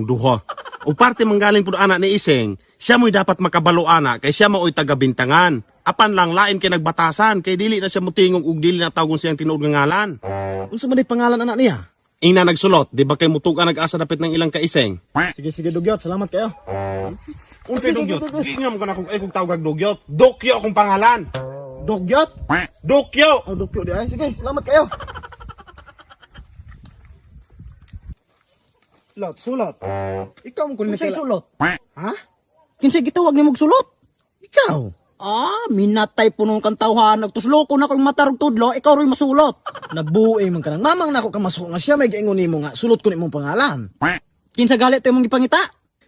duha. O parte manggaling pud anak ni Iseng, siya mo'y dapat makabalo ana kay siya mao'y taga-bintangan. Apan lang lain kay nagbatasan kay dili na siya mutingog ug dili na tawgon siyang tinuod nga ngalan. Unsa man ay pangalan anak niya? Ina nagsulot, di ba kay mutuga nag-asa dapit ng ilang kaiseng? Sige, dugyot. Salamat kayo. Unsay dugyot? Giingam ko na kung ay kung tawag dugyot. Dokyo akong pangalan. Dugyot? Dokyo! Oh, dukyo di ay. Sige, salamat kayo. Sulot. Ikaw mo kunin Unsay sulot? Ha? Kinsay gitawag ni mog sulot? Ikaw? Minatay punong kang tawhan. Nagtuslo ko na kong matarog tudlo, ikaw ro'y masulot. Nabuhay man ka lang. Mamang nako ka masuko nga siya may gaingon nimo nga. Sulot ko ni mong pangalan. Kinsa galit tayo mong ipangita?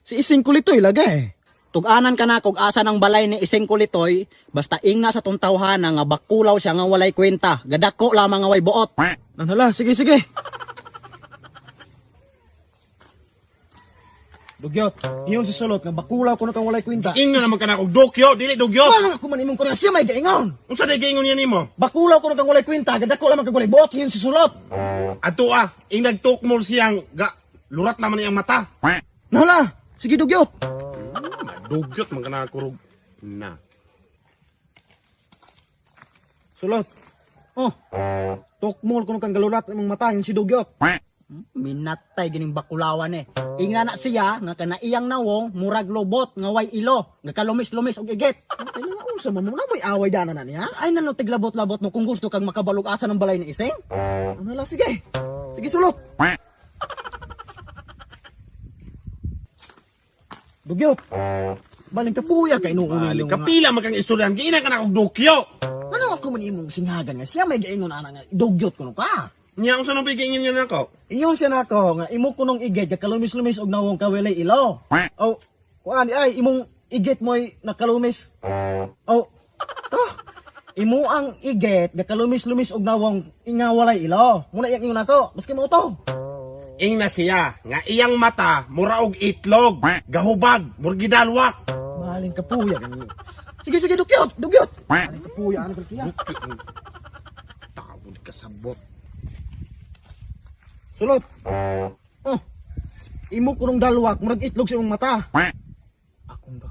Si Ising Kulitoy lagay. Tuganan ka na kung asa ng balay ni Iseng Kulitoy, basta ingna sa tong tawhana nga bakulaw siya nga walay kwenta. Gadako lamang nga way buot. Nanhala, sige. Dugyot, iyon si Sulot nga bakulaw ko na kang walay kwenta. Inga naman ka na kong dokyo, dili dugyot. Paano ako man imong ko na siya may gaingon? Unsa day giingon niya nimo? Bakulaw ko na kang walay kwenta, gadako lamang kang walay buot, iyon si Sulot. Ato ing nagtukmol siyang lurat naman iyang mata. Nanhala, sige Dugyot. Dugyot man ka na kurog na. Sulot. Tukmol ko na kang galurat imong mata, iyon si Dugyot. Minatay gining bakulawan Ingna na siya nga kanaiyang nawong murag lobot nga way ilo, nga kalumis-lumis og igit. Ay, nga unsa man mo na may away dana na niya? Ay nano tiglabot-labot mo kung gusto kang makabalog asa ng balay ni Iseng. Nanhala, sige. Sige Sulot. Dugyot. Baling ka puya kay nung Balik ka pila man kang istoryan, giina ka na kong dokyo. Ano ako man imong singagan nga siya may gaingon ana nga Dugyot ko no ka. Nya unsa nang pigingin niya nako? Iyon siya nako nga imo kunong igit nga kalumis-lumis og nawong kawelay ilo. Oh, kuan ay imong igit mo'y nakalumis. Oh. Imo ang igit nga kalumis-lumis og nawong ingawalay ilo. Muna iyang ingon nako, maski mo to. Ing na siya nga iyang mata mura og itlog, gahubag, murgidalwak. Maling ka puya gani. Sige Dugyot. Maling ka puya ano ka. Tawod ka sabot. Sulot. Imo kunong dalwak murag itlog sa imong mata. Akong ba.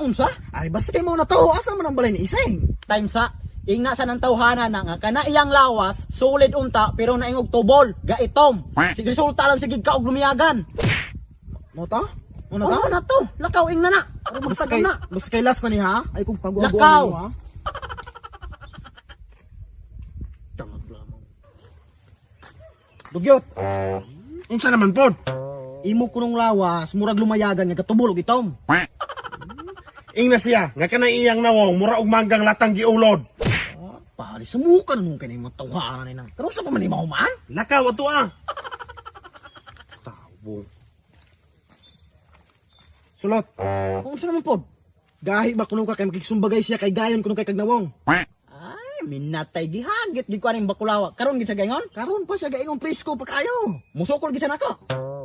Unsa? Ay basta kay mo na to, asa man ang balay ni Iseng? Time sa ingna sa nang tawhana na nga kanaiyang lawas solid unta pero naingog tubol gaitom. Sige resulta lang sige ka og lumiyagan. Mo ta? Mo Ano na to? Lakaw ingna na. Basta kay last na ni ha? Ay kung pag-uaguan Lakaw. mo ha? Dugyot, Unsa naman pod? imo kunong lawas, murag lumayagan nga katubol og itom. Ing na siya nga kanay iyang nawong mura og manggang latang giulod. Pari, sumukan mo kaning matawhanan ni nang. Pero sa pa man ni mahuman? Lakaw ato Tawo. Sulot. Kung sa naman pod? Gahi ba kunong ka kay makiksumbagay siya kay gayon kunong kay kagnawong? Ay minatay gihagit gid ko aning bakulawa. Karon gid sa gaingon? Karon pa siya gaingong presko pa kayo. Musukol gid sa nako.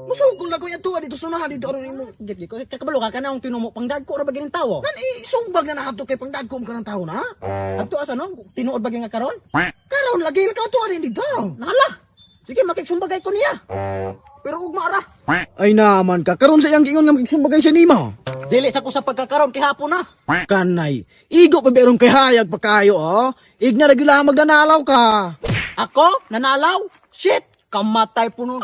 Musukol na ko yan tuwa dito sunahan dito aron imo. Gid ko kakabalo ka kanang tinumo pangdagko ra ba gining tawo? Nan isumbag na nato kay pangdagkom ka ng tawo na. Adto asa no? Tinuod ba nga karon? Karon lagi ka tuwa din dito. Nala. Sige makiksumbagay ko niya. Pero ugma ra. Ay naman ka, karon sa iyang gingon nga magsumbagay siya nimo. Dili sa ko sa pagkakaron kihapon na. Kanay, igo pa berong kay hayag pa kayo, oh. Igna na gila magnanalaw ka. Ako nanalaw? Shit, kamatay puno.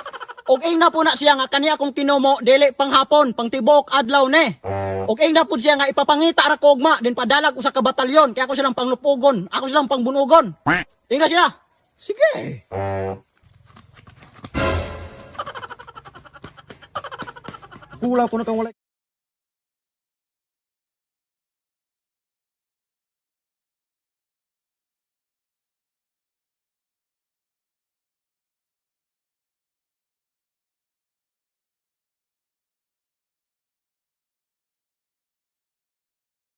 Og ing na po na siya nga kaniya kong tinumo dili panghapon, pangtibok adlaw ne. Og ing na po siya nga ipapangita ra ko ugma din padalag ko sa kabatalyon kaya ako silang panglupugon, ako silang pangbunugon. Ing na siya. Sige. Kulaw ko na kang walay